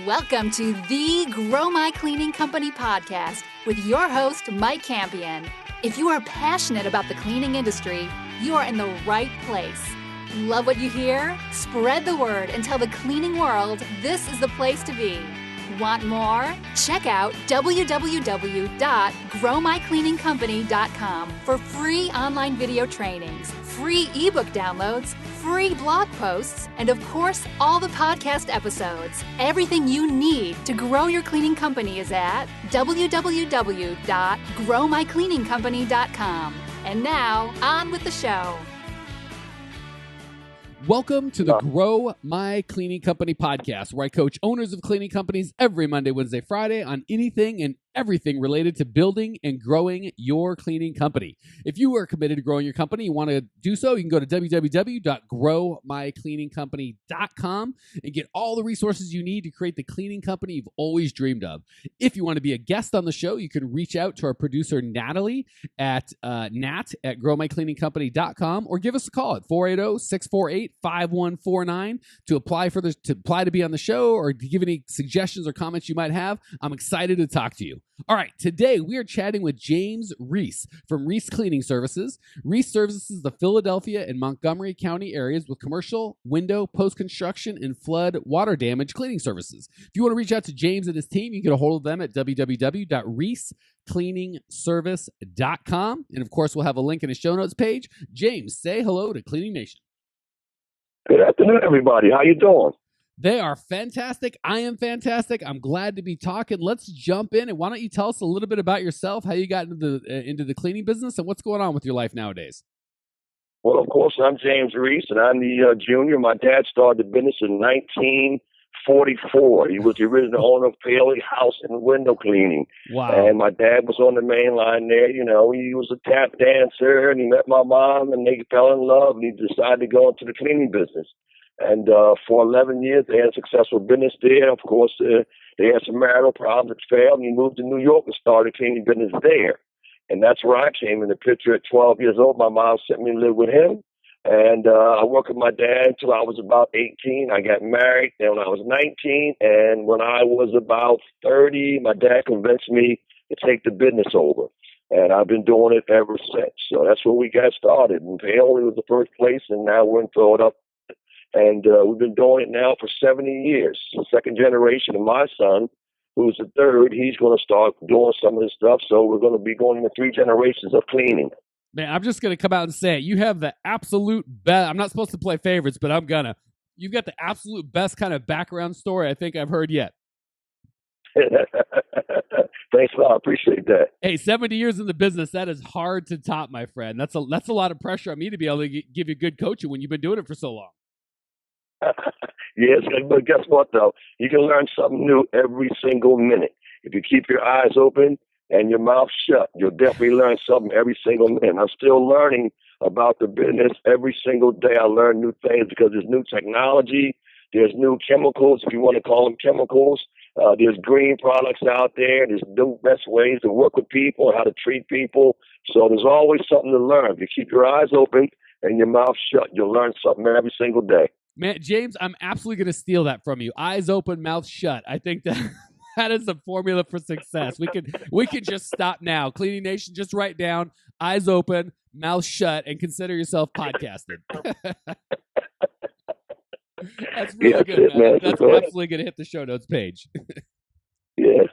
Welcome to the Grow My Cleaning Company podcast with your host, Mike Campion. If you are passionate about the cleaning industry, you are in the right place. Love what you hear? Spread the word and tell the cleaning world this is the place to be. Want more? Check out www.growmycleaningcompany.com for free online video trainings, free ebook downloads, free blog posts, and of course, all the podcast episodes. Everything you need to grow your cleaning company is at www.growmycleaningcompany.com. And now, on with the show. Welcome to the Grow My Cleaning Company podcast, where I coach owners of cleaning companies every Monday, Wednesday, Friday on anything and everything related to building and growing your cleaning company. If you are committed to growing your company, you want to do so, you can go to www.growmycleaningcompany.com and get all the resources you need to create the cleaning company you've always dreamed of. If you want to be a guest on the show, you can reach out to our producer, Natalie, at growmycleaningcompany.com, or give us a call at 480-648-5149 to apply to be on the show, or to give any suggestions or comments you might have. I'm excited to talk to you. All right, today we are chatting with James Reese from Reese Cleaning Services. Reese services the Philadelphia and Montgomery County areas with commercial, window, post-construction, and flood water damage cleaning services. If you want to reach out to James and his team, you can get a hold of them at www.reesecleaningservice.com. And of course, we'll have a link in the show notes page. James, say hello to Cleaning Nation. Good afternoon, everybody. How you doing? They are fantastic. I am fantastic. I'm glad to be talking. Let's jump in. And why don't you tell us a little bit about yourself, how you got into the cleaning business, and what's going on with your life nowadays? Well, of course, I'm James Reese, and I'm the junior. My dad started the business in 1944. He was the original owner of Paley House and Window Cleaning. Wow. And my dad was on the main line there. You know, he was a tap dancer, and he met my mom, and they fell in love, and he decided to go into the cleaning business. And for 11 years, they had a successful business there. Of course, they had some marital problems that failed, and he moved to New York and started a cleaning business there. And that's where I came in the picture at 12 years old. My mom sent me to live with him. And I worked with my dad until I was about 18. I got married when I was 19. And when I was about 30, my dad convinced me to take the business over. And I've been doing it ever since. So that's where we got started. And Paoli was the first place, and now we're in Philadelphia. And we've been doing it now for 70 years. The second generation of my son, who's the third, he's going to start doing some of this stuff. So we're going to be going into 3 generations of cleaning. Man, I'm just going to come out and say it. You have the absolute best. I'm not supposed to play favorites, but I'm going to. You've got the absolute best kind of background story I think I've heard yet. Thanks a lot. I appreciate that. Hey, 70 years in the business, that is hard to top, my friend. That's a lot of pressure on me to be able to give you good coaching when you've been doing it for so long. Yes, but guess what, though? You can learn something new every single minute. If you keep your eyes open and your mouth shut, you'll definitely learn something every single minute. I'm still learning about the business every single day. I learn new things because there's new technology, there's new chemicals, if you want to call them chemicals. There's green products out there. There's new best ways to work with people, how to treat people. So there's always something to learn. If you keep your eyes open and your mouth shut, you'll learn something every single day. Man, James, I'm absolutely going to steal that from you. Eyes open, mouth shut. I think that is the formula for success. We can just stop now. Cleaning Nation, just write down eyes open, mouth shut, and consider yourself podcasted. That's really good, man. That's absolutely going to hit the show notes page. Yeah.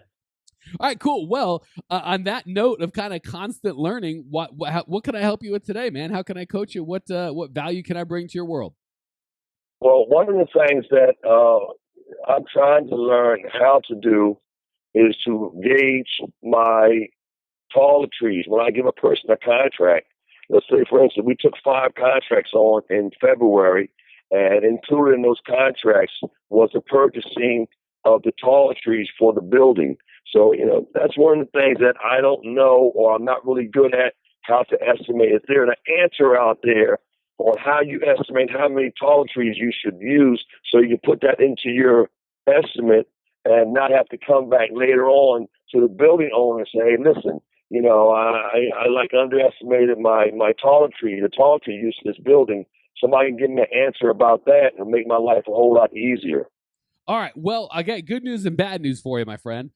All right, cool. Well, on that note of kind of constant learning, what can I help you with today, man? How can I coach you? What value can I bring to your world? Well, one of the things that I'm trying to learn how to do is to gauge my toiletries. When I give a person a contract, let's say, for instance, we took 5 contracts on in February, and included in those contracts was the purchasing of the toiletries for the building. So, you know, that's one of the things that I don't know, or I'm not really good at how to estimate. Is there an answer out there on how you estimate how many toiletries you should use so you can put that into your estimate and not have to come back later on to the building owner and say, hey, listen, you know, I underestimated my toiletry, the toiletry use of this building. Somebody can give me an answer about that and make my life a whole lot easier. All right. Well, I got good news and bad news for you, my friend.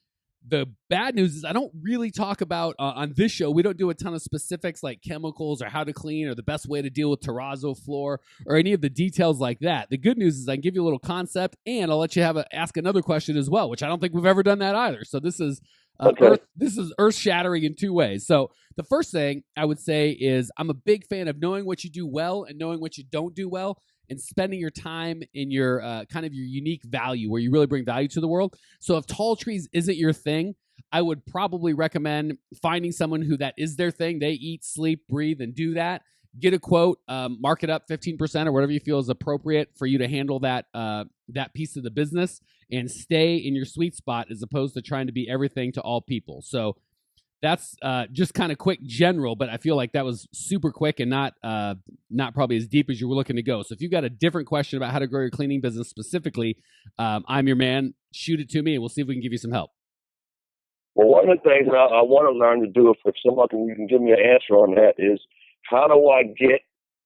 The bad news is I don't really talk about on this show. We don't do a ton of specifics like chemicals or how to clean or the best way to deal with terrazzo floor or any of the details like that. The good news is I can give you a little concept and I'll let you ask another question as well, which I don't think we've ever done that either. So this is earth shattering in two ways. So the first thing I would say is I'm a big fan of knowing what you do well and knowing what you don't do well, and spending your time in your kind of your unique value where you really bring value to the world. So if tall trees isn't your thing, I would probably recommend finding someone who that is their thing. They eat, sleep, breathe, and do that. Get a quote, mark it up 15% or whatever you feel is appropriate for you to handle that piece of the business, and stay in your sweet spot as opposed to trying to be everything to all people. So that's just kind of quick general, but I feel like that was super quick and not probably as deep as you were looking to go. So if you've got a different question about how to grow your cleaning business specifically, I'm your man. Shoot it to me and we'll see if we can give you some help. Well, one of the things I want to learn to do, if someone you can give me an answer on that, is how do I get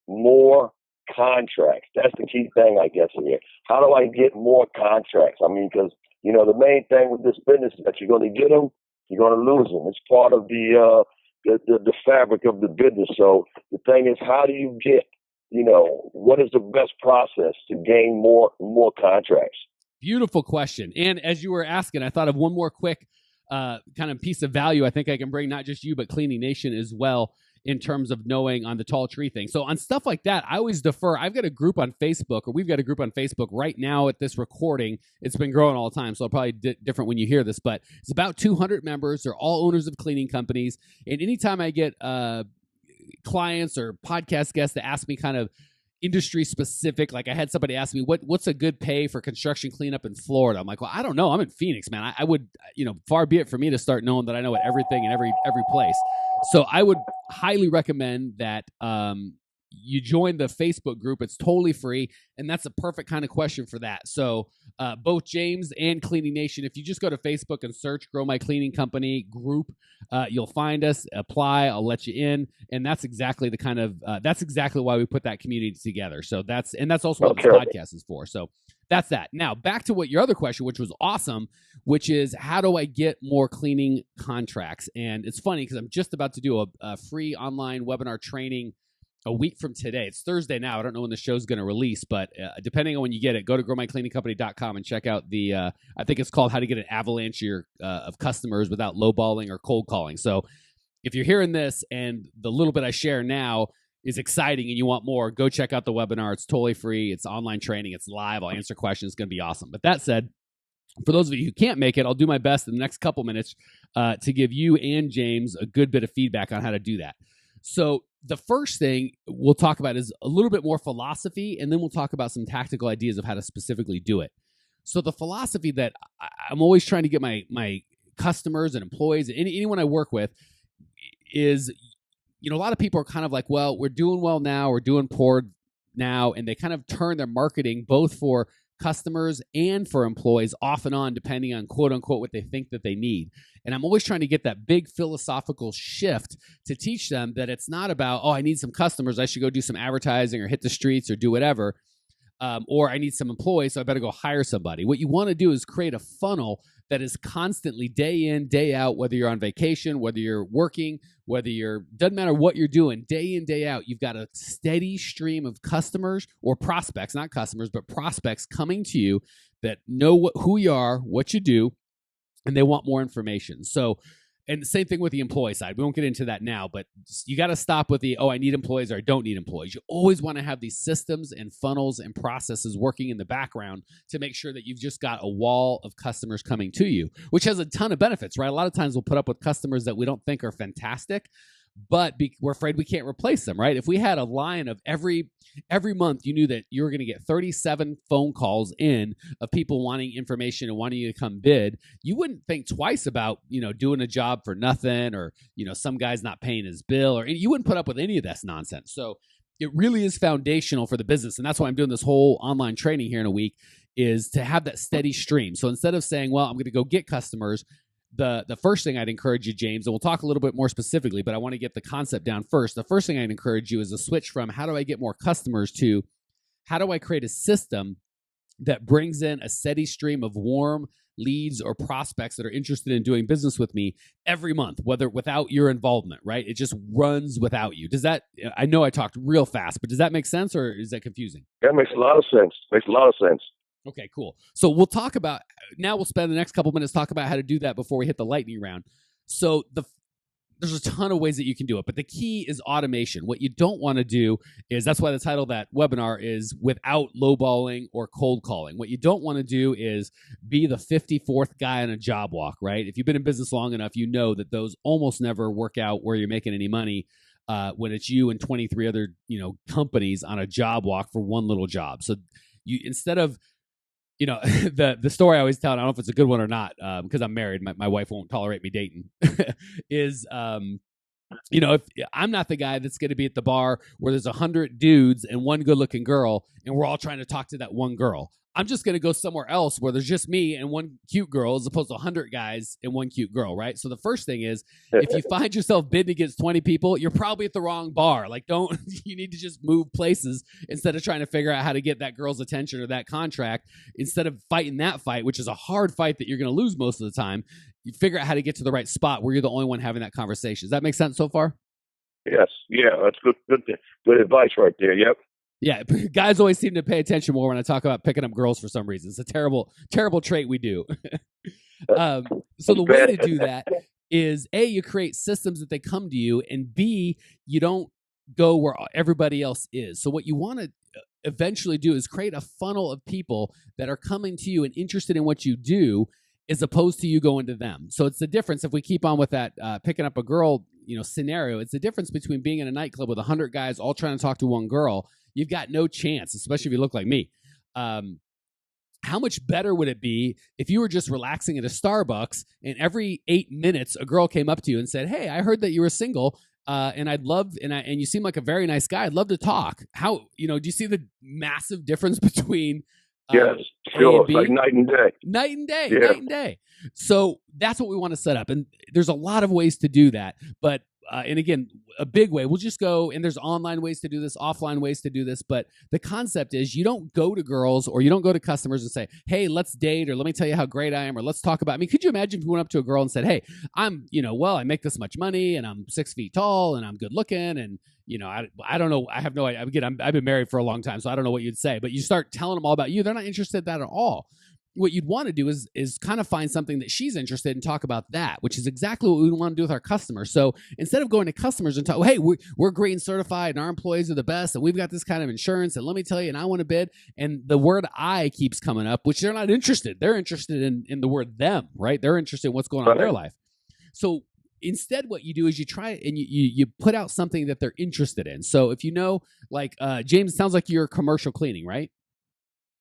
more contracts? That's the key thing, I guess, here. How do I get more contracts? I mean, because, the main thing with this business is that you're going to get them, you're going to lose them. It's part of the fabric of the business. So the thing is, how do you get, what is the best process to gain more contracts? Beautiful question. And as you were asking, I thought of one more quick kind of piece of value I think I can bring, not just you, but Cleaning Nation as well, in terms of knowing on the tall tree thing. So on stuff like that, I always defer. I've got a group on Facebook, or we've got a group on Facebook right now at this recording. It's been growing all the time, so it'll probably different when you hear this, but it's about 200 members. They're all owners of cleaning companies. And anytime I get clients or podcast guests that ask me kind of industry specific, like I had somebody ask me, what's a good pay for construction cleanup in Florida? I'm like, well, I don't know. I'm in Phoenix, man. I would, far be it for me to start knowing that I know everything in every place. So I would highly recommend that you join the Facebook group. It's totally free, and that's a perfect kind of question for that. So both James and Cleaning Nation, if you just go to Facebook and search Grow My Cleaning Company group, you'll find us, apply, I'll let you in, and that's exactly the kind of, that's exactly why we put that community together. So that's also what this podcast is for. So that's that. Now, back to what your other question, which was awesome, which is how do I get more cleaning contracts? And it's funny because I'm just about to do a free online webinar training a week from today. It's Thursday now. I don't know when the show's going to release, but depending on when you get it, go to growmycleaningcompany.com and check out the, I think it's called How to Get an Avalanche of Customers Without Lowballing or Cold Calling. So if you're hearing this and the little bit I share now is exciting and you want more, go check out the webinar. It's totally free. It's online training. It's live. I'll answer questions. It's going to be awesome. But that said, for those of you who can't make it, I'll do my best in the next couple minutes to give you and James a good bit of feedback on how to do that. So the first thing we'll talk about is a little bit more philosophy, and then we'll talk about some tactical ideas of how to specifically do it. So the philosophy that I'm always trying to get my customers and employees, anyone I work with, is, a lot of people are kind of like, well, we're doing well now, we're doing poor now, and they kind of turn their marketing both for customers and for employees off and on, depending on quote unquote what they think that they need. And I'm always trying to get that big philosophical shift to teach them that it's not about, I need some customers, I should go do some advertising or hit the streets or do whatever. Or I need some employees, so I better go hire somebody. What you want to do is create a funnel that is constantly day in, day out, whether you're on vacation, whether you're working, doesn't matter what you're doing, day in, day out, you've got a steady stream of customers or prospects, not customers, but prospects coming to you that know who you are, what you do, and they want more information. So, and the same thing with the employee side. We won't get into that now, but you got to stop with the, I need employees or I don't need employees. You always want to have these systems and funnels and processes working in the background to make sure that you've just got a wall of customers coming to you, which has a ton of benefits, right? A lot of times we'll put up with customers that we don't think are fantastic, but we're afraid we can't replace them, right? If we had a line of every month, you knew that you were going to get 37 phone calls in of people wanting information and wanting you to come bid, you wouldn't think twice about, doing a job for nothing, or, some guy's not paying his bill, or you wouldn't put up with any of this nonsense. So it really is foundational for the business. And that's why I'm doing this whole online training here in a week, is to have that steady stream. So instead of saying, well, I'm going to go get customers, the first thing I'd encourage you, James, and we'll talk a little bit more specifically, but I want to get the concept down first. The first thing I'd encourage you is a switch from how do I get more customers to how do I create a system that brings in a steady stream of warm leads or prospects that are interested in doing business with me every month, whether without your involvement, right? It just runs without you. Does that, I know I talked real fast, but does that make sense or is that confusing? That makes a lot of sense. Makes a lot of sense. Okay, cool. So we'll talk about, now we'll spend the next couple minutes talk about how to do that before we hit the lightning round. So there's a ton of ways that you can do it, but the key is automation. What you don't want to do is, that's why the title of that webinar is without lowballing or cold calling. What you don't want to do is be the 54th guy on a job walk, right? If you've been in business long enough, you know that those almost never work out where you're making any money when it's you and 23 other, companies on a job walk for one little job. So you, instead of, the story I always tell, and I don't know if it's a good one or not, because I'm married, my wife won't tolerate me dating, is, if I'm not the guy that's going to be at the bar where there's 100 dudes and one good looking girl, and we're all trying to talk to that one girl. I'm just going to go somewhere else where there's just me and one cute girl as opposed to 100 guys and one cute girl, right? So the first thing is, if you find yourself bidding against 20 people, you're probably at the wrong bar. Like, you need to just move places instead of trying to figure out how to get that girl's attention or that contract. Instead of fighting that fight, which is a hard fight that you're going to lose most of the time, you figure out how to get to the right spot where you're the only one having that conversation. Does that make sense so far? Yes. Yeah, that's good advice right there. Yep. Yeah, guys always seem to pay attention more when I talk about picking up girls for some reason. It's a terrible, terrible trait we do. So the way to do that is, A, you create systems that they come to you, and B, you don't go where everybody else is. So what you want to eventually do is create a funnel of people that are coming to you and interested in what you do, as opposed to you going to them. So it's the difference, if we keep on with that picking up a girl scenario, it's the difference between being in a nightclub with 100 guys all trying to talk to one girl. You've got no chance, especially if you look like me. How much better would it be if you were just relaxing at a Starbucks and every 8 minutes a girl came up to you and said, "Hey, I heard that you were single, and and you seem like a very nice guy. I'd love to talk." How, do you see the massive difference between yes, sure. It's like night and day. Night and day, yeah. Night and day. So that's what we want to set up. And there's a lot of ways to do that. But, and again, a big way, we'll just go, and there's online ways to do this, offline ways to do this. But the concept is, you don't go to girls or you don't go to customers and say, "Hey, let's date," or "Let me tell you how great I am," or "Let's talk about," could you imagine if you went up to a girl and said, "Hey, I'm, I make this much money and I'm 6 feet tall and I'm good looking and, I don't know. I have no idea. Again, I've been married for a long time, so I don't know what you'd say, but you start telling them all about you. They're not interested in that at all. What you'd want to do is kind of find something that she's interested in and talk about that, which is exactly what we want to do with our customers. So instead of going to customers and talk, "Hey, we're green certified and our employees are the best and we've got this kind of insurance and let me tell you, and I want to bid," and the word "I" keeps coming up, which they're not interested. They're interested in the word "them," right? They're interested in what's going on in their life. So instead, what you do is you try and you put out something that they're interested in. So if James, it sounds like you're commercial cleaning, right?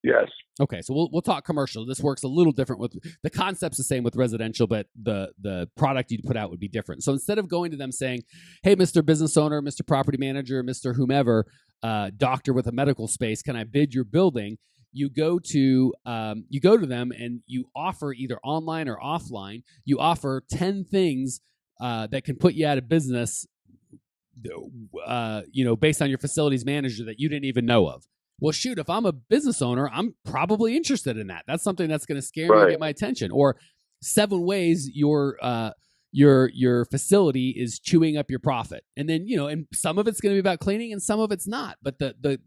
Yes. Okay, so we'll talk commercial. This works a little different with the concept's the same with residential, but the product you'd put out would be different. So instead of going to them saying, "Hey, Mr. Business Owner, Mr. Property Manager, Mr. Whomever, doctor with a medical space, can I bid your building?" You go to them and you offer, either online or offline, you offer 10 things that can put you out of business, based on your facilities manager that you didn't even know of. Well, shoot, if I'm a business owner, I'm probably interested in that. That's something that's going to scare me and get my attention. Or 7 ways your facility is chewing up your profit. And then, and some of it's going to be about cleaning and some of it's not. But the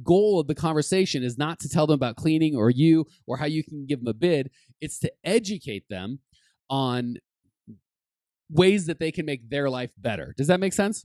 goal of the conversation is not to tell them about cleaning or you or how you can give them a bid. It's to educate them on ways that they can make their life better. Does that make sense?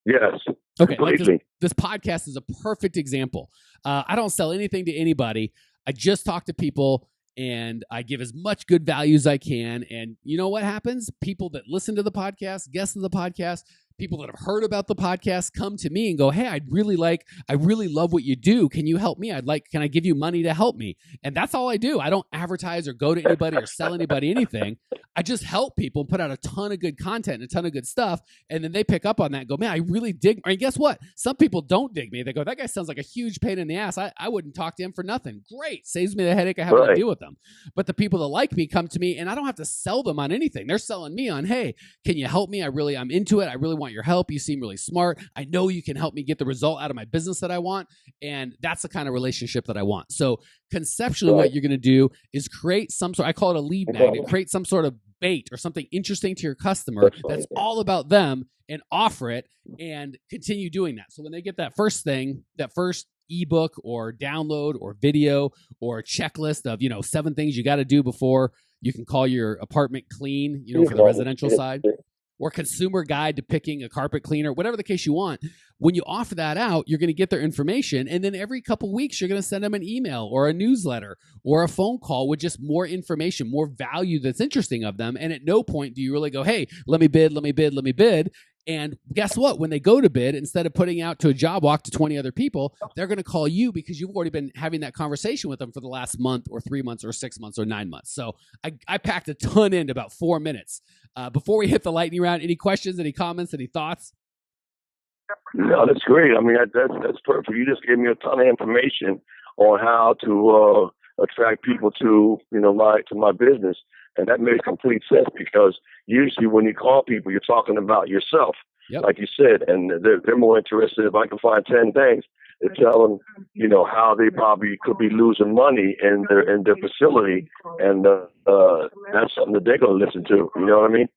Yes. Okay, like this podcast is a perfect example. I don't sell anything to anybody. I just talk to people and I give as much good value as I can. And you know what happens? People that listen to the podcast, guests of the podcast, people that have heard about the podcast come to me and go, "Hey, I really love what you do. Can you help me? Can I give you money to help me?" And that's all I do. I don't advertise or go to anybody or sell anybody anything. I just help people put out a ton of good content and a ton of good stuff. And then they pick up on that and go, "Man, I really dig." And guess what? Some people don't dig me. They go, "That guy sounds like a huge pain in the ass. I wouldn't talk to him for nothing." Great. Saves me the headache I have to deal with them. But the people that like me come to me and I don't have to sell them on anything. They're selling me on, "Hey, can you help me? I'm into it. I really want want your help. You seem really smart. I know you can help me get the result out of my business that I want. And that's the kind of relationship that I want. So conceptually, what you're going to do is create some sort, I call it a lead magnet, create some sort of bait or something interesting to your customer that's all about them, and offer it and continue doing that. So when they get that first thing, that first ebook or download or video or checklist of, 7 things you got to do before you can call your apartment clean, for the residential side, or consumer guide to picking a carpet cleaner, whatever the case you want. When you offer that out, you're going to get their information. And then every couple of weeks, you're going to send them an email or a newsletter or a phone call with just more information, more value that's interesting of them. And at no point do you really go, hey, let me bid. And guess what? When they go to bid, instead of putting out to a job walk to 20 other people, they're going to call you because you've already been having that conversation with them for the last month or 3 months or 6 months or 9 months. So I packed a ton into about 4 minutes. Before we hit the lightning round, any questions, any comments, any thoughts? No, that's great. I mean, that's perfect. You just gave me a ton of information on how to attract people to my business, and that makes complete sense because usually when you call people, you're talking about yourself, like you said, and they're more interested if I can find 10 things to tell them, how they probably could be losing money in their facility, and that's something that they're going to listen to. You know what I mean?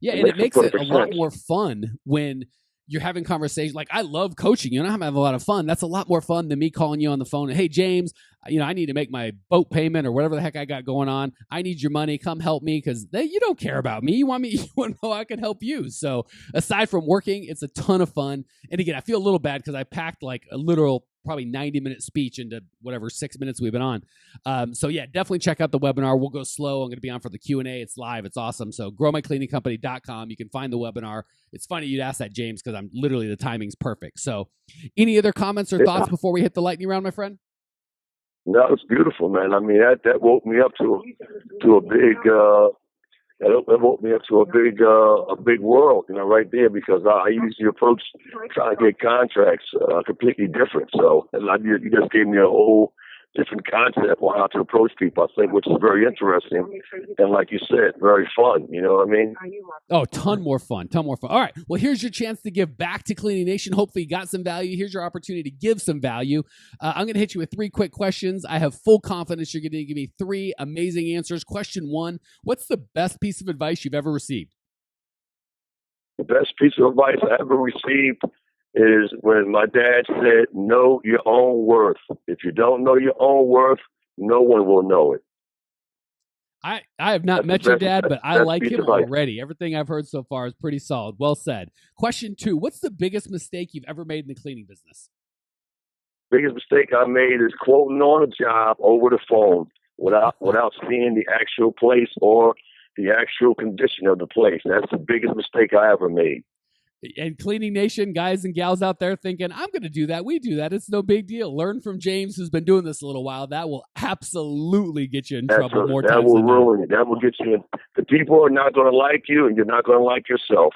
Yeah, and it makes it a lot more fun when you're having conversations. Like, I love coaching you, and I'm having a lot of fun. That's a lot more fun than me calling you on the phone and, hey, James, I need to make my boat payment or whatever the heck I got going on. I need your money. Come help me, because you don't care about me. You want to know how I can help you. So aside from working, it's a ton of fun. And again, I feel a little bad because I packed like a literal probably 90-minute speech into whatever 6 minutes we've been on. So yeah, definitely check out the webinar. We'll go slow. I'm going to be on for the Q&A. It's live. It's awesome. So growmycleaningcompany.com. You can find the webinar. It's funny you'd ask that, James, because the timing's perfect. So any other comments or thoughts before we hit the lightning round, my friend? No, it's beautiful, man. I mean, that woke me up to a big that woke me up to a big world, right there, because I usually approach trying to get contracts completely different. So you just gave me a whole different concept on how to approach people, I think, which is very interesting. And like you said, very fun. You know what I mean? Oh, ton more fun. All right. Well, here's your chance to give back to Cleaning Nation. Hopefully you got some value. Here's your opportunity to give some value. I'm going to hit you with 3 quick questions. I have full confidence you're going to give me 3 amazing answers. Question 1, what's the best piece of advice you've ever received? The best piece of advice I ever received is when my dad said, know your own worth. If you don't know your own worth, no one will know it. I have not met your dad, but I like him already. Everything I've heard so far is pretty solid. Well said. Question 2, what's the biggest mistake you've ever made in the cleaning business? Biggest mistake I made is quoting on a job over the phone without seeing the actual place or the actual condition of the place. That's the biggest mistake I ever made. And Cleaning Nation, guys and gals out there thinking, I'm going to do that. We do that. It's no big deal. Learn from James, who's been doing this a little while. That will absolutely get you in trouble more times than not. That will ruin it. That will get you in. The people are not going to like you, and you're not going to like yourself.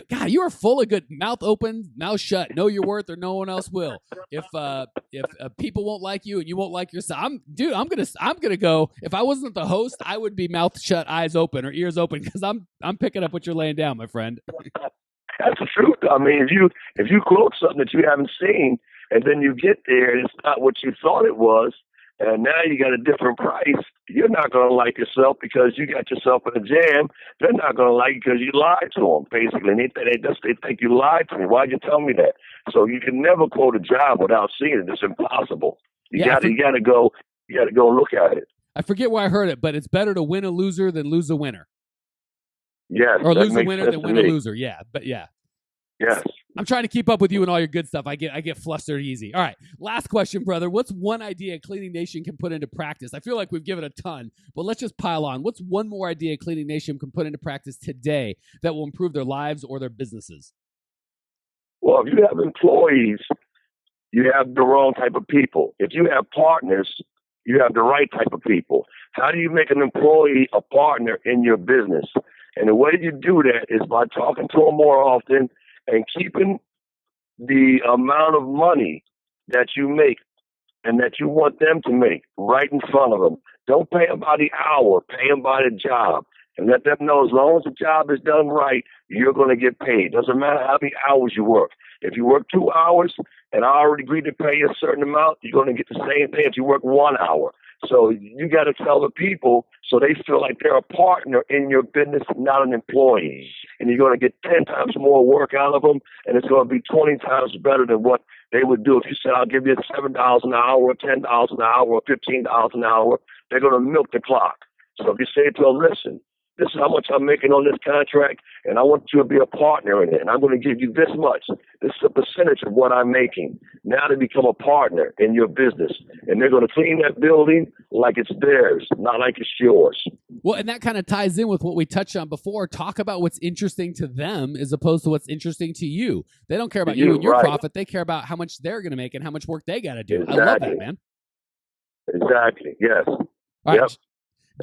God, you are full of good. Mouth open, mouth shut. Know your worth, or no one else will. If people won't like you and you won't like yourself, I'm gonna go. If I wasn't the host, I would be mouth shut, eyes open, or ears open, because I'm picking up what you're laying down, my friend. That's the truth. I mean, if you quote something that you haven't seen, and then you get there and it's not what you thought it was, and now you got a different price, you're not going to like yourself because you got yourself in a jam. They're not going to like you because you lied to them, basically. And they think you lied to me. Why'd you tell me that? So you can never quote a job without seeing it. It's impossible. You got to go look at it. I forget where I heard it, but it's better to win a loser than lose a winner. Yes. Or lose a winner than win a loser. Yeah. But yeah. Yes. I'm trying to keep up with you and all your good stuff. I get flustered easy. All right. Last question, brother. What's one idea Cleaning Nation can put into practice? I feel like we've given a ton, but let's just pile on. What's one more idea Cleaning Nation can put into practice today that will improve their lives or their businesses? Well, if you have employees, you have the wrong type of people. If you have partners, you have the right type of people. How do you make an employee a partner in your business? And the way you do that is by talking to them more often and keeping the amount of money that you make and that you want them to make right in front of them. Don't pay them by the hour. Pay them by the job. and let them know as long as the job is done right, you're going to get paid. Doesn't matter how many hours you work. If you work 2 hours and I already agreed to pay you a certain amount, you're going to get the same thing if you work 1 hour. So you got to tell the people so they feel like they're a partner in your business, not an employee. And you're going to get 10 times more work out of them, and it's going to be 20 times better than what they would do if you said, I'll give you $7 an hour, or $10 an hour, or $15 an hour. They're going to milk the clock. So if you say to them, listen, this is how much I'm making on this contract, and I want you to be a partner in it, and I'm going to give you this much. This is a percentage of what I'm making. Now they become a partner in your business, and they're going to clean that building like it's theirs, not like it's yours. Well, and that kind of ties in with what we touched on before. Talk about what's interesting to them as opposed to what's interesting to you. They don't care about you and your profit. They care about how much they're going to make and how much work they got to do. Exactly. I love that, man. Exactly. Yes. All right. Yep.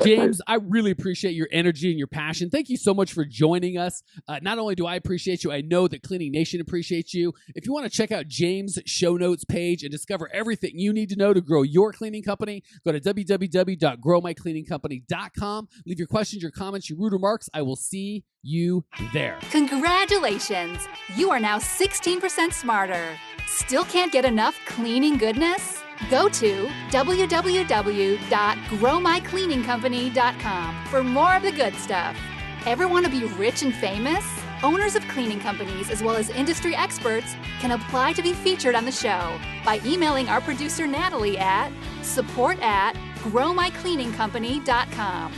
James, I really appreciate your energy and your passion. Thank you so much for joining us. Not only do I appreciate you, I know that Cleaning Nation appreciates you. If you want to check out James' show notes page and discover everything you need to know to grow your cleaning company, go to www.growmycleaningcompany.com. Leave your questions, your comments, your rude remarks. I will see you there. Congratulations! You are now 16% smarter. Still can't get enough cleaning goodness? Go to www.growmycleaningcompany.com for more of the good stuff. Ever want to be rich and famous? Owners of cleaning companies as well as industry experts can apply to be featured on the show by emailing our producer Natalie at support@growmycleaningcompany.com.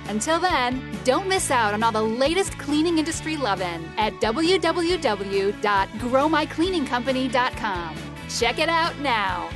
Until then, don't miss out on all the latest cleaning industry lovin' at www.growmycleaningcompany.com. Check it out now.